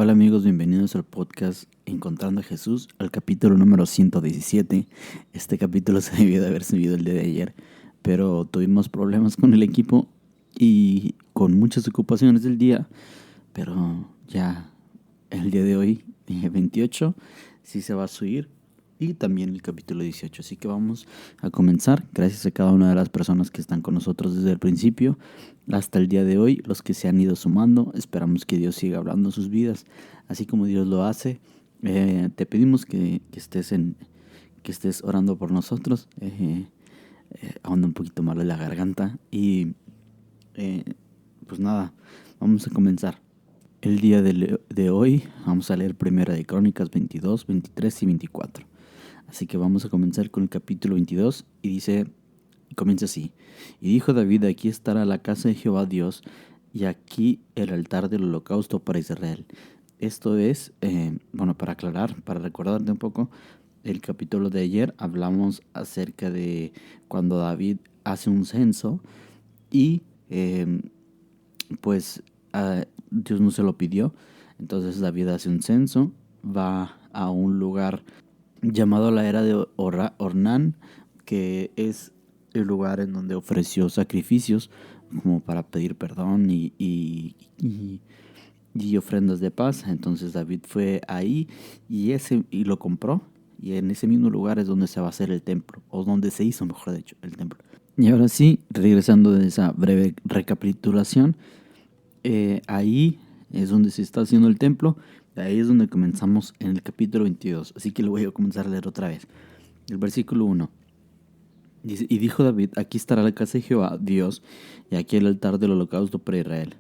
Hola amigos, bienvenidos al podcast Encontrando a Jesús, al capítulo número 117. Este capítulo se debió de haber subido el día de ayer, pero tuvimos problemas con el equipo y con muchas ocupaciones del día, pero ya el día de hoy, 28, sí se va a subir y también el capítulo 18. Así que vamos a comenzar. Gracias a cada una de las personas que están con nosotros desde el principio hasta el día de hoy, los que se han ido sumando. Esperamos que Dios siga hablando sus vidas, así como Dios lo hace. Te pedimos que estés orando por nosotros. Anda un poquito malo la garganta y pues nada, vamos a comenzar. El día de hoy vamos a leer Primera de Crónicas 22, 23 y 24. Así que vamos a comenzar con el capítulo 22 y comienza así. Y dijo David: aquí estará la casa de Jehová Dios y aquí el altar del holocausto para Israel. Esto es, para aclarar, para recordarte un poco, el capítulo de ayer hablamos acerca de cuando David hace un censo y pues Dios no se lo pidió. Entonces David hace un censo, va a un lugar llamado la era de Ornán, que es el lugar en donde ofreció sacrificios como para pedir perdón y ofrendas de paz. Entonces David fue ahí y lo compró, y en ese mismo lugar es donde se va a hacer el templo, o donde se hizo, mejor dicho, el templo. Y ahora sí, regresando de esa breve recapitulación, ahí es donde se está haciendo el templo. Ahí es donde comenzamos en el capítulo 22. Así que lo voy a comenzar a leer otra vez. El versículo 1 dice: y dijo David: aquí estará la casa de Jehová Dios, y aquí el altar del holocausto para Israel,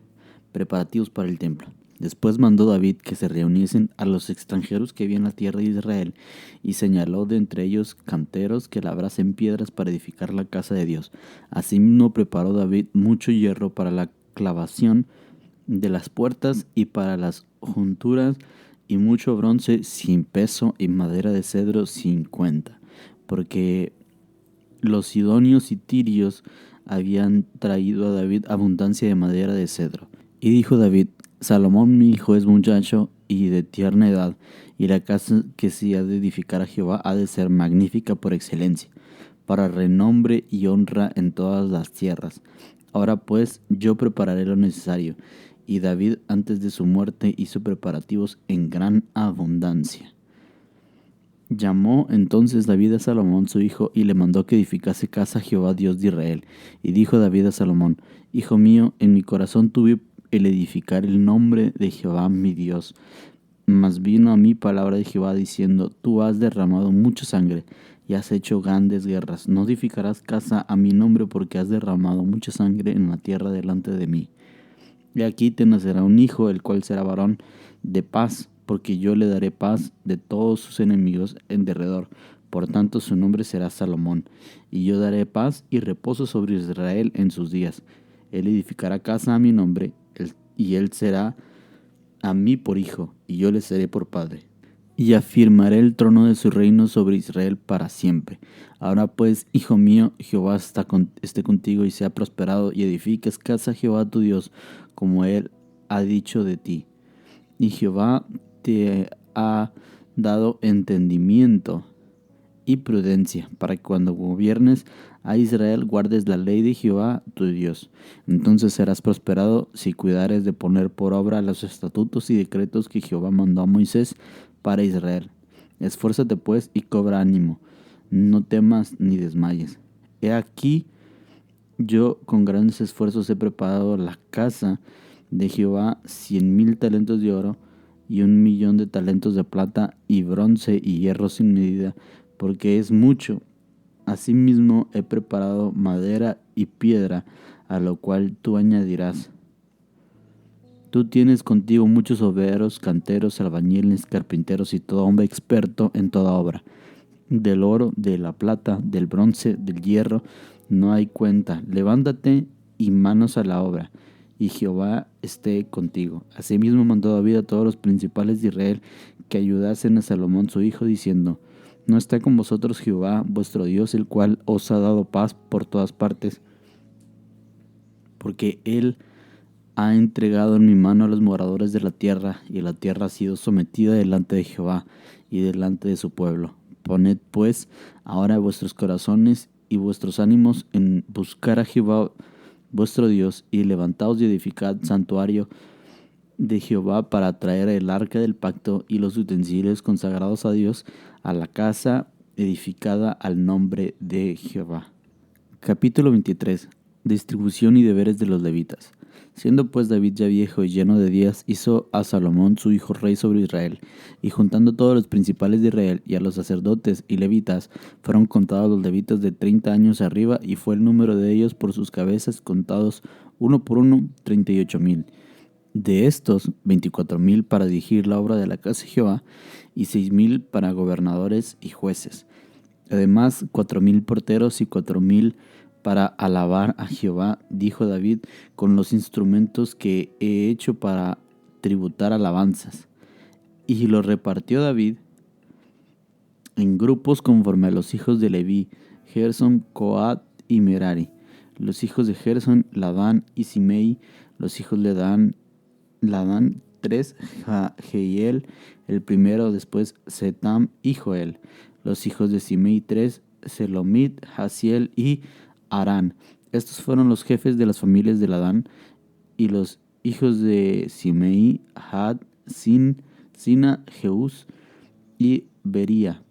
preparativos para el templo. Después mandó David que se reuniesen a los extranjeros que había en la tierra de Israel, y señaló de entre ellos canteros que labrasen piedras para edificar la casa de Dios. Asimismo preparó David mucho hierro para la clavación de las puertas y para las junturas, y mucho bronce sin peso y madera de cedro sin cuenta, porque los sidonios y tirios habían traído a David abundancia de madera de cedro. Y dijo David: Salomón mi hijo es muchacho y de tierna edad, y la casa que se ha de edificar a Jehová ha de ser magnífica por excelencia, para renombre y honra en todas las tierras. Ahora pues yo prepararé lo necesario. Y David antes de su muerte hizo preparativos en gran abundancia. Llamó entonces David a Salomón su hijo y le mandó que edificase casa a Jehová Dios de Israel. Y dijo David a Salomón: Hijo mío, en mi corazón tuve el edificar el nombre de Jehová mi Dios. Mas vino a mí palabra de Jehová diciendo: Tú has derramado mucha sangre y has hecho grandes guerras. No edificarás casa a mi nombre, porque has derramado mucha sangre en la tierra delante de mí. Y aquí te nacerá un hijo, el cual será varón de paz, porque yo le daré paz de todos sus enemigos en derredor. Por tanto su nombre será Salomón. Y yo daré paz y reposo sobre Israel en sus días. Él edificará casa a mi nombre, y él será a mí por hijo, y yo le seré por padre. Y afirmaré el trono de su reino sobre Israel para siempre. Ahora pues, hijo mío, Jehová esté contigo y sea prosperado, y edifiques casa a Jehová tu Dios, como él ha dicho de ti. Y Jehová te ha dado entendimiento y prudencia, para que cuando gobiernes a Israel guardes la ley de Jehová tu Dios. Entonces serás prosperado si cuidares de poner por obra los estatutos y decretos que Jehová mandó a Moisés para Israel. Esfuérzate pues y cobra ánimo, no temas ni desmayes. He aquí, yo con grandes esfuerzos he preparado la casa de Jehová 100,000 talentos de oro y 1,000,000 de talentos de plata y bronce y hierro sin medida, porque es mucho. Asimismo he preparado madera y piedra, a lo cual tú añadirás. Tú tienes contigo muchos obreros, canteros, albañiles, carpinteros y todo hombre experto en toda obra. Del oro, de la plata, del bronce, del hierro, no hay cuenta. Levántate y manos a la obra, y Jehová esté contigo. Asimismo mandó David a todos los principales de Israel que ayudasen a Salomón su hijo, diciendo: ¿No está con vosotros Jehová vuestro Dios, el cual os ha dado paz por todas partes? Porque él ha entregado en mi mano a los moradores de la tierra, y la tierra ha sido sometida delante de Jehová y delante de su pueblo. Poned pues ahora vuestros corazones y vuestros ánimos en buscar a Jehová vuestro Dios, y levantaos y edificad santuario de Jehová para traer el arca del pacto y los utensilios consagrados a Dios a la casa edificada al nombre de Jehová. Capítulo 23. Distribución y deberes de los levitas. Siendo pues David ya viejo y lleno de días, hizo a Salomón su hijo rey sobre Israel, y juntando todos los principales de Israel y a los sacerdotes y levitas, fueron contados los levitas de 30 años arriba, y fue el número de ellos por sus cabezas contados uno por uno, 38,000. De estos, 24,000 para dirigir la obra de la casa de Jehová, y 6,000 para gobernadores y jueces. Además, 4,000 porteros y 4,000 para alabar a Jehová, dijo David, con los instrumentos que he hecho para tributar alabanzas. Y los repartió David en grupos conforme a los hijos de Leví, Gersón, Coat y Merari. Los hijos de Gersón, Ladán y Simei. Los hijos de Ladán, 3, Jehiel el primero, después Setam y Joel. Los hijos de Simei, 3, Selomit, Hasiel y Arán. Estos fueron los jefes de las familias de Ladán. Y los hijos de Simei, Had, Sina, Jeús y Bería.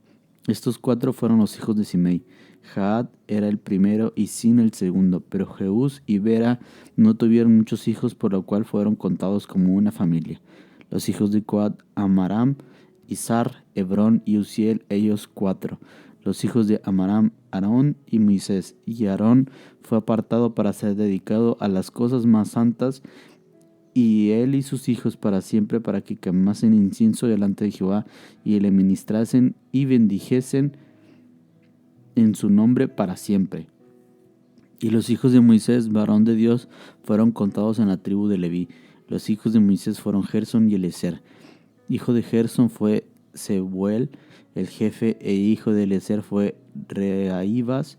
Estos 4 fueron los hijos de Simei. Had era el primero y Sin el segundo, pero Jeús y Bera no tuvieron muchos hijos, por lo cual fueron contados como una familia. Los hijos de Coat, Amaram, Izar, Hebrón y Uziel, ellos 4. Los hijos de Amaram, Aarón y Moisés. Y Aarón fue apartado para ser dedicado a las cosas más santas, y él y sus hijos para siempre, para que quemasen incienso delante de Jehová, y le ministrasen y bendijesen en su nombre para siempre. Y los hijos de Moisés, varón de Dios, fueron contados en la tribu de Leví. Los hijos de Moisés fueron Gersón y Eliezer. Hijo de Gersón fue Sebuel, el jefe, e hijo de Eliezer fue Reabías,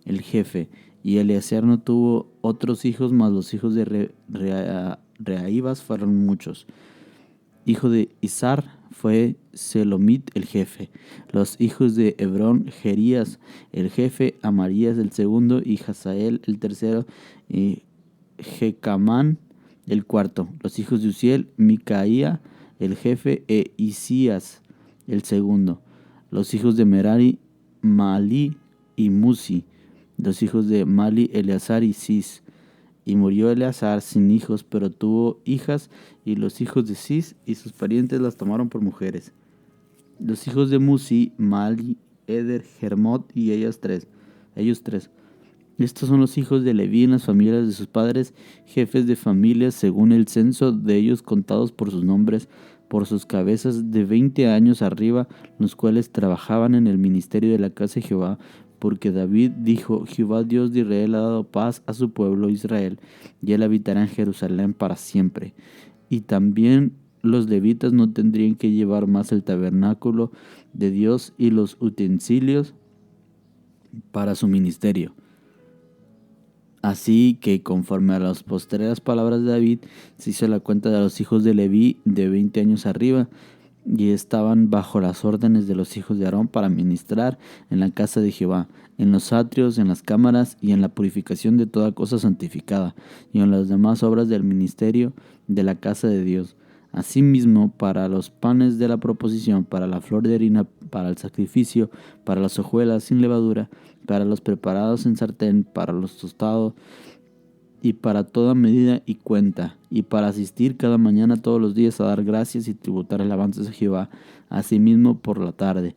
el jefe. Y Eliezer no tuvo otros hijos, mas los hijos de Reabías fueron muchos. Hijo de Izar fue Selomit el jefe. Los hijos de Hebrón, Jerías el jefe, Amarías el segundo, y Hazael el tercero, y Jecamán el cuarto. Los hijos de Uziel, Micaía el jefe, e Isías el segundo. Los hijos de Merari, Malí y Musi. Los hijos de Mali, Eleazar y Cis. Y murió Eleazar sin hijos, pero tuvo hijas, y los hijos de Cis y sus parientes las tomaron por mujeres. Los hijos de Musi, Mali, Eder, Jermot y ellos tres. Estos son los hijos de Leví en las familias de sus padres, jefes de familias según el censo de ellos, contados por sus nombres, por sus cabezas, de 20 años arriba, los cuales trabajaban en el ministerio de la casa de Jehová. Porque David dijo: Jehová Dios de Israel ha dado paz a su pueblo Israel, y él habitará en Jerusalén para siempre. Y también los levitas no tendrían que llevar más el tabernáculo de Dios y los utensilios para su ministerio. Así que, conforme a las postreras palabras de David, se hizo la cuenta de los hijos de Leví de 20 años arriba, y estaban bajo las órdenes de los hijos de Aarón para ministrar en la casa de Jehová, en los atrios, en las cámaras y en la purificación de toda cosa santificada, y en las demás obras del ministerio de la casa de Dios. Asimismo, para los panes de la proposición, para la flor de harina, para el sacrificio, para las hojuelas sin levadura, para los preparados en sartén, para los tostados, y para toda medida y cuenta, y para asistir cada mañana todos los días a dar gracias y tributar alabanzas a Jehová, asimismo por la tarde,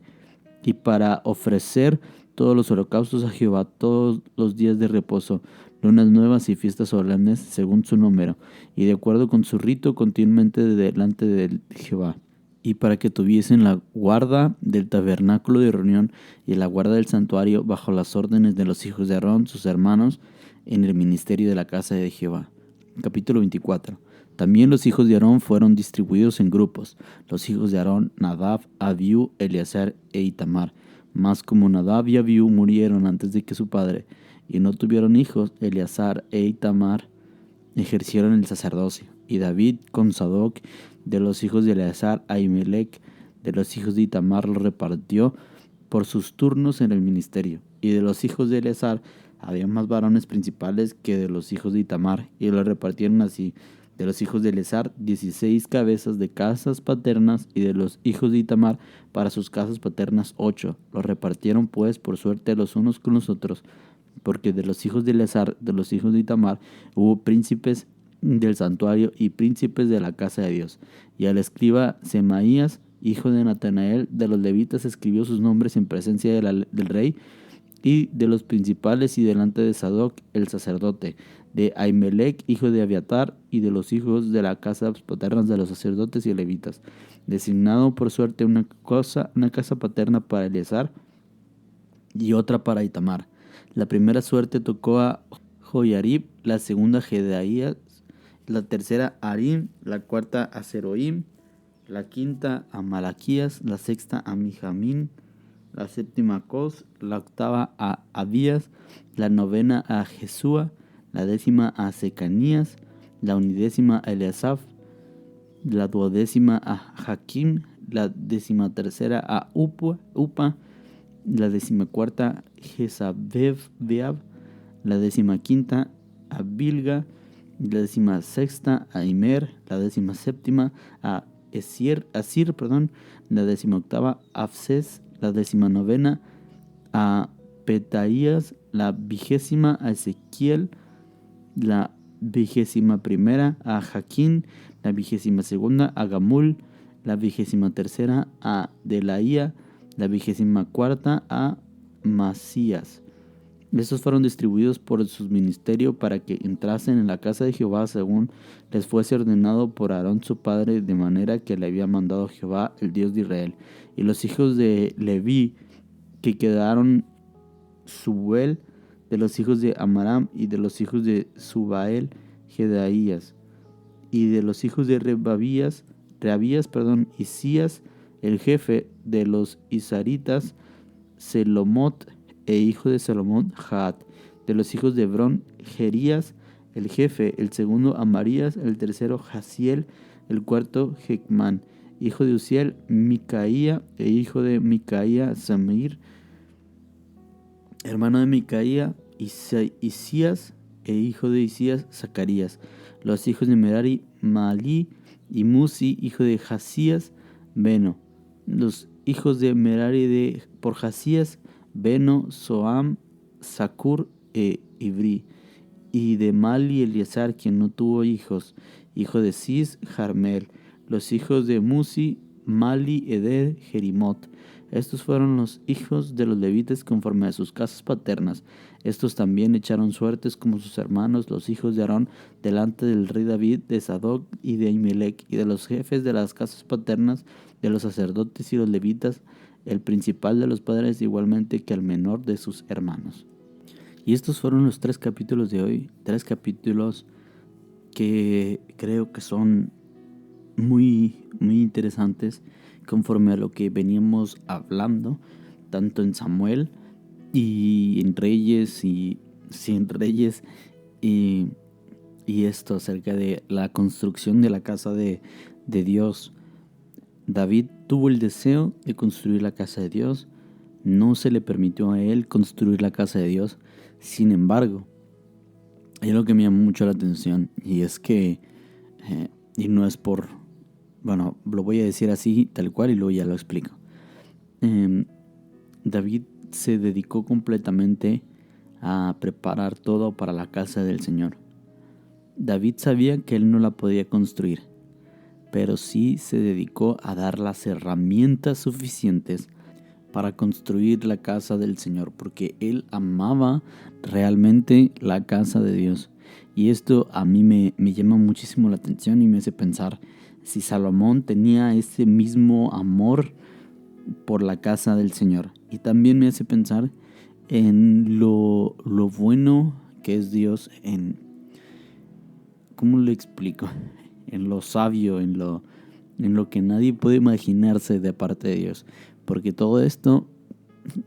y para ofrecer todos los holocaustos a Jehová todos los días de reposo, lunas nuevas y fiestas solemnes según su número, y de acuerdo con su rito continuamente delante de Jehová. Y para que tuviesen la guarda del tabernáculo de reunión y la guarda del santuario bajo las órdenes de los hijos de Aarón, sus hermanos, en el ministerio de la casa de Jehová. Capítulo 24. También los hijos de Aarón fueron distribuidos en grupos. Los hijos de Aarón, Nadab, Abiú, Eleazar e Itamar. Mas como Nadab y Abiú murieron antes de que su padre, y no tuvieron hijos, Eleazar e Itamar ejercieron el sacerdocio. Y David con Sadoc, de los hijos de Eleazar, Ahimelech, de los hijos de Itamar, lo repartió por sus turnos en el ministerio. Y de los hijos de Eleazar había más varones principales que de los hijos de Itamar, y lo repartieron así: de los hijos de Eleazar, 16 cabezas de casas paternas, y de los hijos de Itamar, para sus casas paternas, 8. Los repartieron pues por suerte los unos con los otros, porque de los hijos de Eleazar, de los hijos de Itamar, hubo príncipes del santuario y príncipes de la casa de Dios. Y al escriba Semaías, hijo de Natanael, de los levitas, escribió sus nombres en presencia del rey y de los principales, y delante de Sadoc el sacerdote, de Ahimelech, hijo de Abiatar, y de los hijos de la casa paternas de los sacerdotes y levitas, designado por suerte una casa paterna para Eleazar y otra para Itamar. La primera suerte tocó a Joiarib, la segunda a Jedaías, la tercera a Harim, la cuarta a Seroim, la quinta a Malaquías, la sexta a Mijamín, la séptima a Cos, la octava a Abías, la novena a Jesúa, la décima a Secanías, la undécima a Eliasaf, la duodécima a Jaquim, la decimatercera a Upa, la decimacuarta Jezabbeab, la decimaquinta a Bilga, la decimasexta a Imer, la decimaséptima a Asir, la decimoctava a Afses, la decimanovena a Petaías, la 20ª a Ezequiel, la 21ª a Jaquín, la 22ª a Gamul, la 23ª a Delaía, la 24ª a Masías. Estos fueron distribuidos por sus ministerios para que entrasen en la casa de Jehová según les fuese ordenado por Aarón su padre, de manera que le había mandado Jehová, el Dios de Israel. Y los hijos de Leví que quedaron, Subuel, de los hijos de Amaram, y de los hijos de Subael, Jedaías, y de los hijos de Rehabías, Isías, el jefe de los Isaritas, Selomot, e hijo de Salomón, Jaat. De los hijos de Hebrón, Jerías, el jefe; el segundo, Amarías; el tercero, Jaziel; el cuarto, Jecmán, hijo de Uziel, Micaía, e hijo de Micaía, Samir, hermano de Micaía, Isías, e hijo de Isías, Zacarías. Los hijos de Merari, Malí y Musi, hijo de Jazías, Beno. Los hijos de Merari por Jazías, Beno, Soam, Sakur e Ibri. Y de Mali, Eleazar, quien no tuvo hijos, hijo de Cis, Jarmel. Los hijos de Musi, Mali, Eder, Jerimot. Estos fueron los hijos de los levitas conforme a sus casas paternas. Estos también echaron suertes como sus hermanos, los hijos de Aarón, delante del rey David, de Sadoc y de Ahimelech, y de los jefes de las casas paternas, de los sacerdotes y los levitas, el principal de los padres igualmente que al menor de sus hermanos. Y estos fueron los 3 capítulos de hoy, 3 capítulos que creo que son muy, muy interesantes conforme a lo que veníamos hablando, tanto en Samuel y en Reyes y sin Reyes, y esto acerca de la construcción de la casa de Dios. David tuvo el deseo de construir la casa de Dios. No se le permitió a él construir la casa de Dios. Sin embargo, hay algo que me llamó mucho la atención, y es que, y no es por, bueno, lo voy a decir así, tal cual, y luego ya lo explico. David se dedicó completamente a preparar todo para la casa del Señor. David sabía que él no la podía construir, pero sí se dedicó a dar las herramientas suficientes para construir la casa del Señor, porque él amaba realmente la casa de Dios. Y esto a mí me llama muchísimo la atención y me hace pensar si Salomón tenía ese mismo amor por la casa del Señor. Y también me hace pensar en lo bueno que es Dios, ¿cómo lo explico? En lo sabio, en lo que nadie puede imaginarse de parte de Dios. Porque todo esto,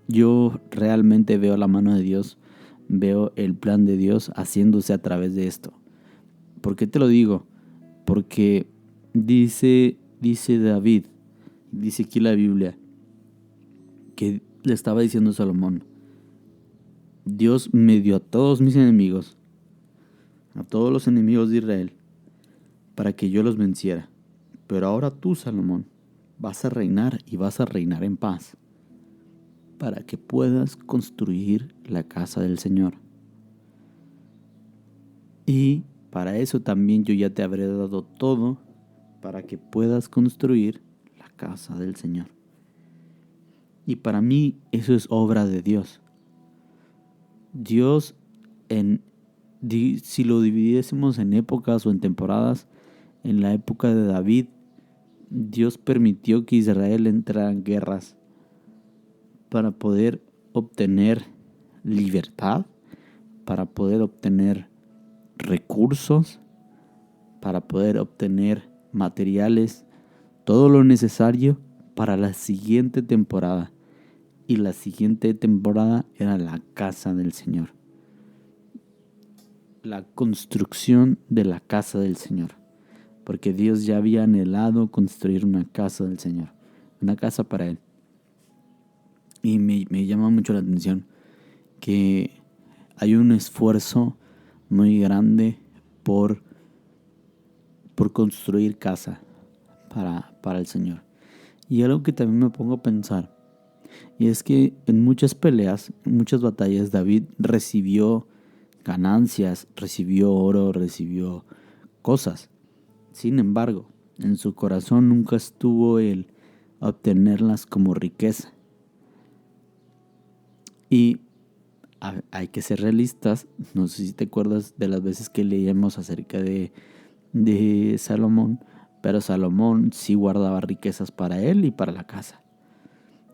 yo realmente veo la mano de Dios veo el plan de Dios haciéndose a través de esto. ¿Por qué te lo digo? Porque dice David, dice aquí la Biblia, que le estaba diciendo a Salomón: Dios me dio a todos mis enemigos, a todos los enemigos de Israel, para que yo los venciera. Pero ahora tú, Salomón, vas a reinar y vas a reinar en paz, para que puedas construir la casa del Señor. Y para eso también yo ya te habré dado todo, para que puedas construir la casa del Señor. Y para mí eso es obra de Dios. Dios, si lo dividiésemos en épocas o en temporadas, en la época de David, Dios permitió que Israel entrara en guerras para poder obtener libertad, para poder obtener recursos, para poder obtener materiales, todo lo necesario para la siguiente temporada. Y la siguiente temporada era la casa del Señor. La construcción de la casa del Señor. Porque Dios ya había anhelado construir una casa del Señor. Una casa para Él. Y me llama mucho la atención que hay un esfuerzo muy grande por construir casa para el Señor. Y algo que también me pongo a pensar, y es que en muchas peleas, en muchas batallas, David recibió ganancias, recibió oro, recibió cosas. Sin embargo, en su corazón nunca estuvo el obtenerlas como riqueza. Y hay que ser realistas. No sé si te acuerdas de las veces que leíamos acerca de Salomón, pero Salomón sí guardaba riquezas para él y para la casa.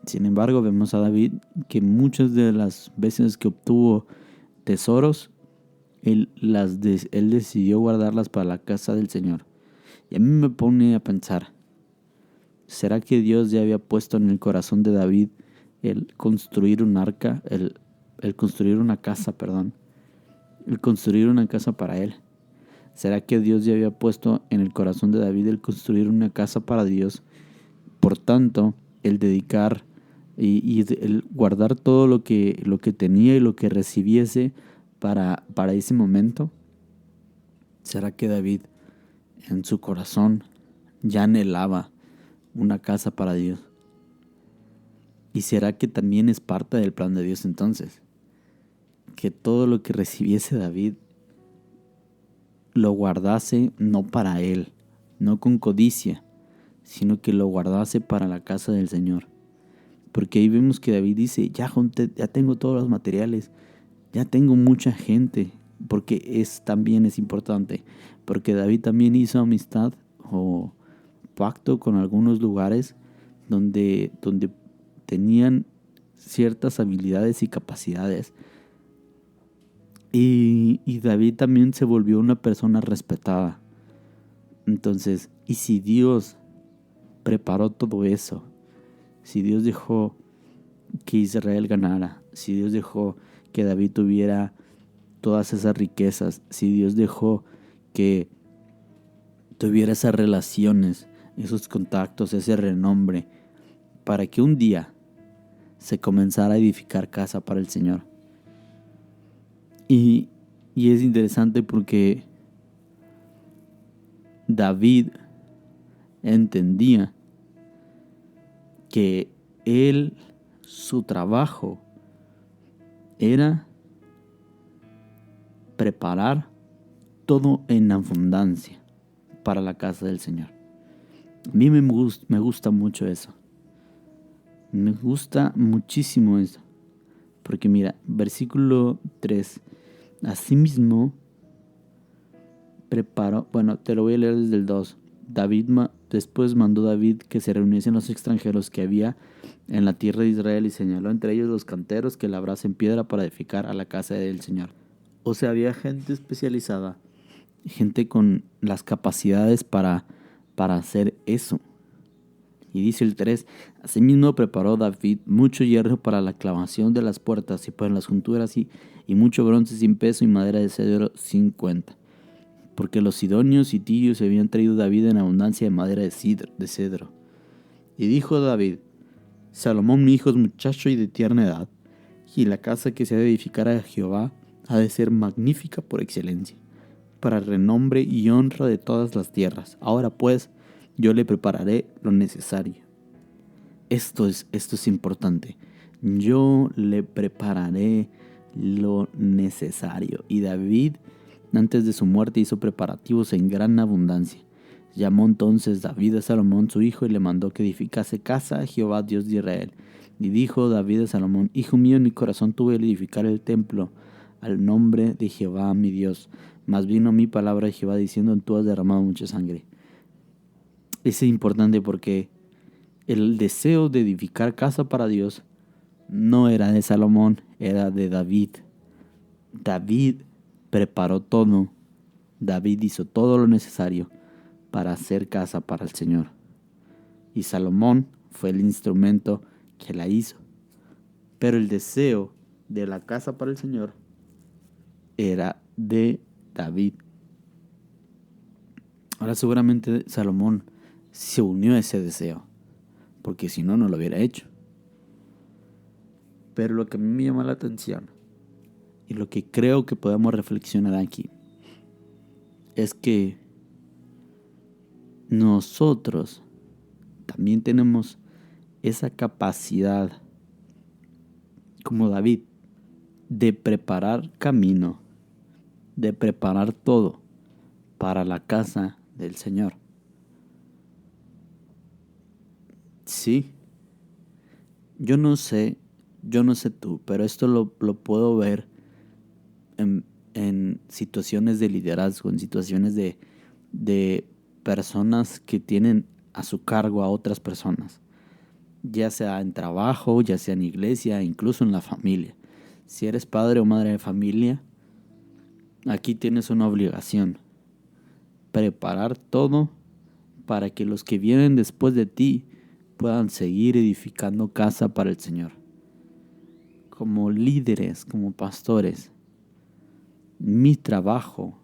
Sin embargo, vemos a David que muchas de las veces que obtuvo tesoros, él decidió guardarlas para la casa del Señor. Y a mí me pone a pensar, ¿será que Dios ya había puesto en el corazón de David el construir un arca, el construir una casa, el construir una casa para él? ¿Será que Dios ya había puesto en el corazón de David el construir una casa para Dios? Por tanto, el dedicar y el guardar todo lo que tenía y lo que recibiese para ese momento. ¿Será que David en su corazón ya anhelaba una casa para Dios? ¿Y será que también es parte del plan de Dios entonces? Que todo lo que recibiese David lo guardase no para él, no con codicia, sino que lo guardase para la casa del Señor. Porque ahí vemos que David dice, ya tengo todos los materiales, ya tengo mucha gente, porque también es importante, porque David también hizo amistad o pacto con algunos lugares donde tenían ciertas habilidades y capacidades. Y David también se volvió una persona respetada. Entonces, ¿y si Dios preparó todo eso? Si Dios dejó que Israel ganara, si Dios dejó que David tuviera todas esas riquezas, si Dios dejó que tuviera esas relaciones, esos contactos, ese renombre, para que un día se comenzara a edificar casa para el Señor. Y es interesante porque David entendía que su trabajo era preparar todo en abundancia para la casa del Señor. A mí me gusta mucho eso. Me gusta muchísimo eso. Porque mira, versículo 3. Asimismo, preparó, te lo voy a leer desde el 2. Después mandó David que se reuniesen los extranjeros que había en la tierra de Israel y señaló entre ellos los canteros que labrasen piedra para edificar a la casa del Señor. O sea, había gente especializada, gente con las capacidades para hacer eso. Y dice el 3, asimismo preparó David mucho hierro para la clavación de las puertas y para las junturas y mucho bronce sin peso y madera de cedro sin cuenta. Porque los sidonios y tirios habían traído David en abundancia de madera de cedro. Y dijo David, Salomón mi hijo es muchacho y de tierna edad, y la casa que se ha de edificar a Jehová ha de ser magnífica por excelencia, para renombre y honra de todas las tierras. Ahora pues, yo le prepararé lo necesario. Esto es importante. Yo le prepararé lo necesario. Y David, antes de su muerte, hizo preparativos en gran abundancia. Llamó entonces David a Salomón su hijo y le mandó que edificase casa a Jehová Dios de Israel. Y dijo David a Salomón, hijo mío, en mi corazón tuve el edificar el templo al nombre de Jehová mi Dios. Mas vino mi palabra de Jehová diciendo, tú has derramado mucha sangre. Es importante porque el deseo de edificar casa para Dios no era de Salomón, era de David. David preparó todo. David hizo todo lo necesario para hacer casa para el Señor. Y Salomón fue el instrumento que la hizo. Pero el deseo de la casa para el Señor era de David. Ahora seguramente Salomón se unió a ese deseo, porque si no, no lo hubiera hecho. Pero lo que a mí me llama la atención y lo que creo que podemos reflexionar aquí es que nosotros también tenemos esa capacidad, como David, de preparar camino, de preparar todo para la casa del Señor. Sí, yo no sé tú, pero esto lo puedo ver en situaciones de liderazgo, en situaciones de personas que tienen a su cargo a otras personas, ya sea en trabajo, ya sea en iglesia, incluso en la familia. Si eres padre o madre de familia, aquí tienes una obligación: preparar todo para que los que vienen después de ti puedan seguir edificando casa para el Señor. Como líderes, como pastores, mi trabajo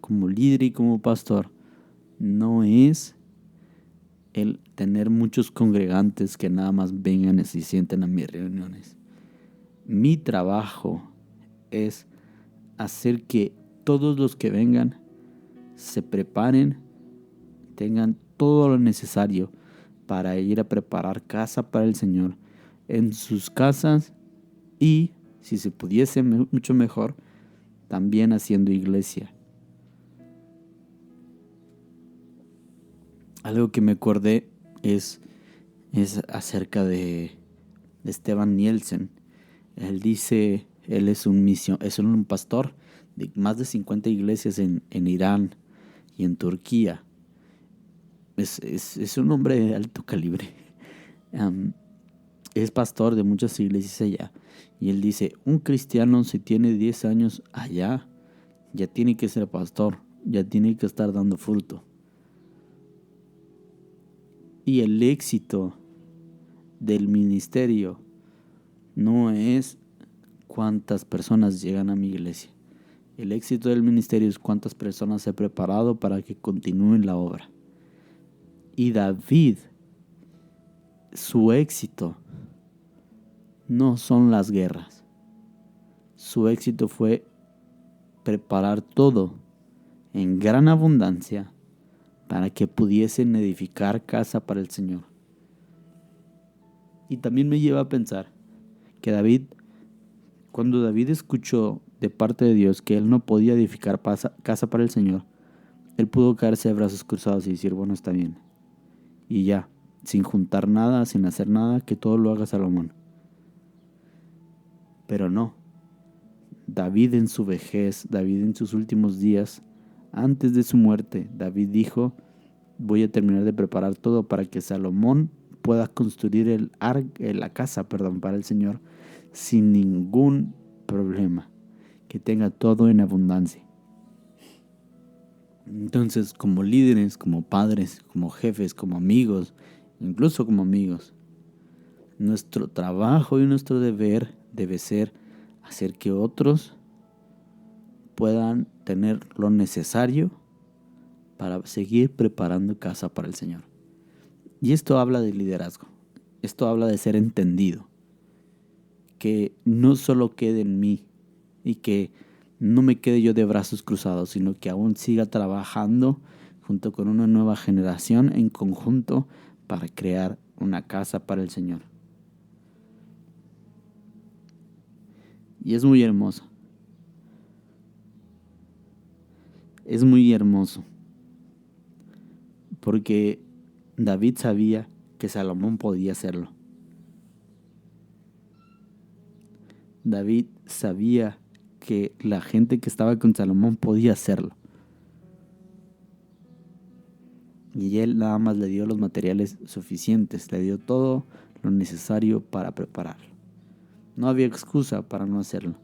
como líder y como pastor no es el tener muchos congregantes que nada más vengan y se sienten a mis reuniones. Mi trabajo es hacer que todos los que vengan se preparen, tengan todo lo necesario para ir a preparar casa para el Señor en sus casas y, si se pudiese mucho mejor, también haciendo iglesia. Algo que me acordé es acerca de Stephen Nielsen. Él dice, él es un pastor de más de 50 iglesias en Irán y en Turquía. Es un hombre de alto calibre. Es pastor de muchas iglesias allá. Y él dice, un cristiano si tiene 10 años allá, ya tiene que ser pastor, ya tiene que estar dando fruto. Y el éxito del ministerio no es cuántas personas llegan a mi iglesia. El éxito del ministerio es cuántas personas he preparado para que continúen la obra. Y David, su éxito no son las guerras. Su éxito fue preparar todo en gran abundancia para que pudiesen edificar casa para el Señor. Y también me lleva a pensar que cuando David escuchó de parte de Dios que él no podía edificar casa para el Señor, él pudo caerse de brazos cruzados y decir, bueno, está bien. Y ya, sin juntar nada, sin hacer nada, que todo lo haga Salomón. Pero no. David en su vejez, David en sus últimos días, antes de su muerte, David dijo, voy a terminar de preparar todo para que Salomón pueda construir la casa para el Señor sin ningún problema, que tenga todo en abundancia. Entonces, como líderes, como padres, como jefes, como amigos incluso como amigos. Nuestro trabajo y nuestro deber debe ser hacer que otros puedan tener lo necesario para seguir preparando casa para el Señor. Y esto habla de liderazgo. Esto habla de ser entendido. Que no solo quede en mí y que no me quede yo de brazos cruzados, sino que aún siga trabajando junto con una nueva generación en conjunto para crear una casa para el Señor. Y es muy hermoso. Es muy hermoso. Porque David sabía que Salomón podía hacerlo. David sabía que la gente que estaba con Salomón podía hacerlo. Y él nada más le dio los materiales suficientes, le dio todo lo necesario para prepararlo. No había excusa para no hacerlo.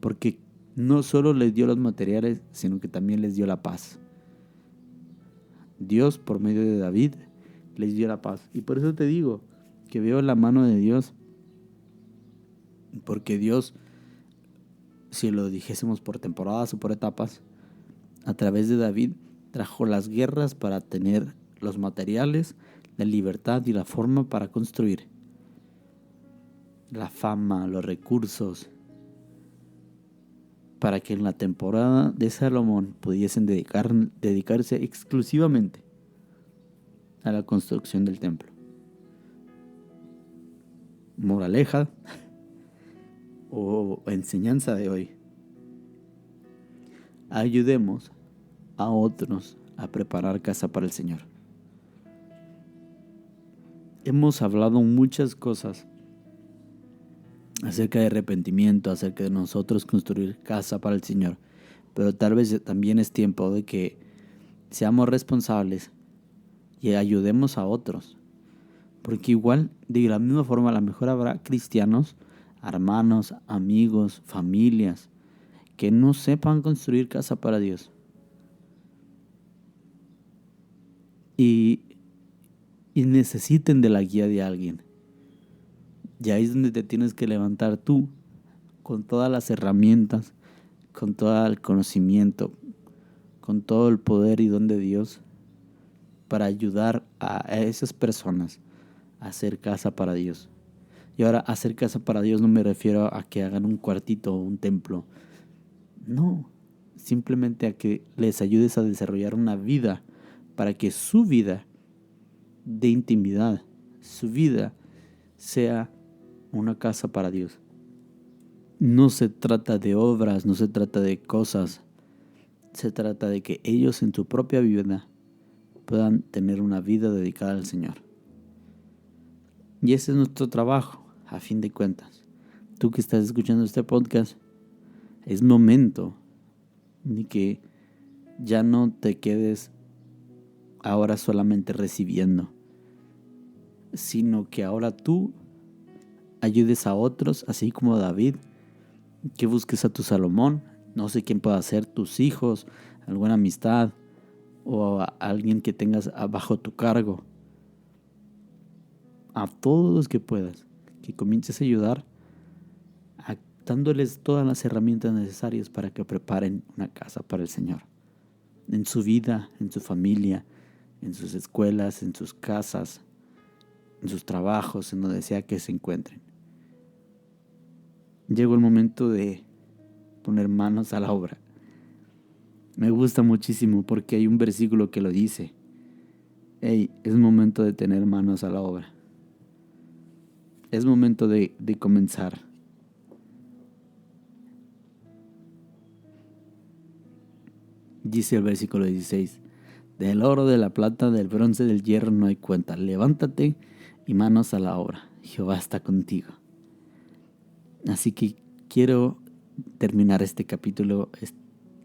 Porque no solo les dio los materiales, sino que también les dio la paz. Dios, por medio de David, les dio la paz. Y por eso te digo que veo la mano de Dios. Porque Dios, si lo dijésemos por temporadas o por etapas, a través de David trajo las guerras para tener los materiales, la libertad y la forma para construir. La fama, los recursos, para que en la temporada de Salomón pudiesen dedicarse exclusivamente a la construcción del templo. Moraleja o enseñanza de hoy: ayudemos a otros a preparar casa para el Señor. Hemos hablado muchas cosas acerca de arrepentimiento, acerca de nosotros construir casa para el Señor, pero tal vez también es tiempo de que seamos responsables y ayudemos a otros, porque igual, de la misma forma, a lo mejor habrá cristianos, hermanos, amigos, familias que no sepan construir casa para Dios. Y necesiten de la guía de alguien. Y ahí es donde te tienes que levantar tú, con todas las herramientas, con todo el conocimiento, con todo el poder y don de Dios, para ayudar a esas personas a hacer casa para Dios. Y ahora, hacer casa para Dios no me refiero a que hagan un cuartito o un templo. No, simplemente a que les ayudes a desarrollar una vida para que su vida de intimidad, su vida sea una casa para Dios. No se trata de obras, no se trata de cosas. Se trata de que ellos en su propia vida puedan tener una vida dedicada al Señor. Y ese es nuestro trabajo, a fin de cuentas. Tú que estás escuchando este podcast, es momento de que ya no te quedes ahora solamente recibiendo, sino que ahora tú ayudes a otros, así como David, que busques a tu Salomón, no sé quién pueda ser, tus hijos, alguna amistad o a alguien que tengas bajo tu cargo. A todos los que puedas, que comiences a ayudar, dándoles todas las herramientas necesarias para que preparen una casa para el Señor. En su vida, en su familia, en sus escuelas, en sus casas, en sus trabajos, en donde sea que se encuentren. Llegó el momento de poner manos a la obra. Me gusta muchísimo porque hay un versículo que lo dice. Es momento de tener manos a la obra. Es momento de comenzar. Dice el versículo 16: del oro, de la plata, del bronce, del hierro no hay cuenta. Levántate y manos a la obra. Jehová está contigo. Así que quiero terminar este capítulo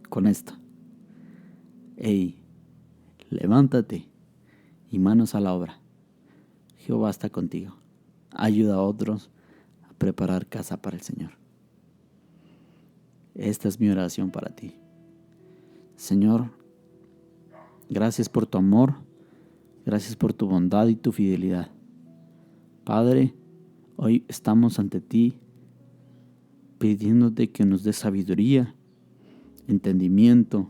con esto. Levántate y manos a la obra. Jehová está contigo. Ayuda a otros a preparar casa para el Señor. Esta es mi oración para ti. Señor, gracias por tu amor, Gracias por tu bondad y tu fidelidad. Padre, hoy estamos ante ti pidiéndote que nos des sabiduría, entendimiento,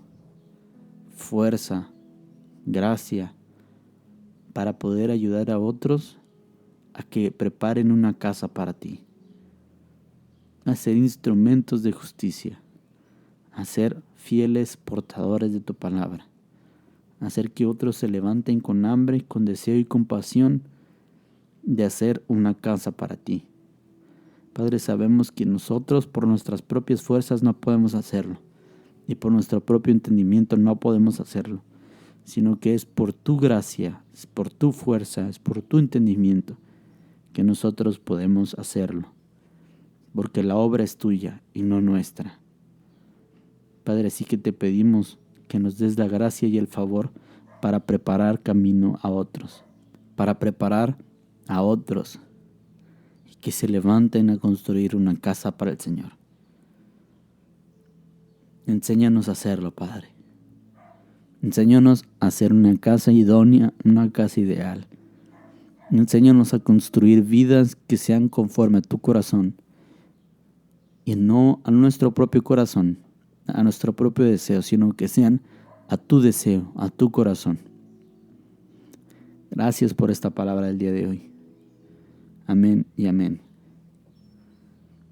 fuerza, gracia, para poder ayudar a otros a que preparen una casa para ti, a ser instrumentos de justicia, a ser fieles portadores de tu palabra, a hacer que otros se levanten con hambre, con deseo y compasión de hacer una casa para ti. Padre, sabemos que nosotros por nuestras propias fuerzas no podemos hacerlo, y por nuestro propio entendimiento no podemos hacerlo, sino que es por tu gracia, es por tu fuerza, es por tu entendimiento que nosotros podemos hacerlo, porque la obra es tuya y no nuestra. Padre, así que te pedimos que nos des la gracia y el favor para preparar camino a otros, y que se levanten a construir una casa para el Señor. Enséñanos a hacerlo, Padre. Enséñanos a hacer una casa idónea, una casa ideal. Enséñanos a construir vidas que sean conforme a tu corazón y no a nuestro propio corazón, a nuestro propio deseo, sino que sean a tu deseo, a tu corazón. Gracias por esta palabra del día de hoy. Amén y amén.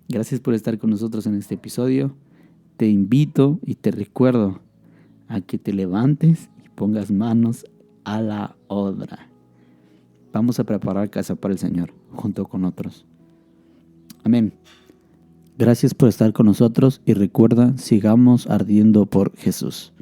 Gracias por estar con nosotros en este episodio. Te invito y te recuerdo a que te levantes y pongas manos a la obra. Vamos a preparar casa para el Señor junto con otros. Amén. Gracias por estar con nosotros y recuerda, sigamos ardiendo por Jesús.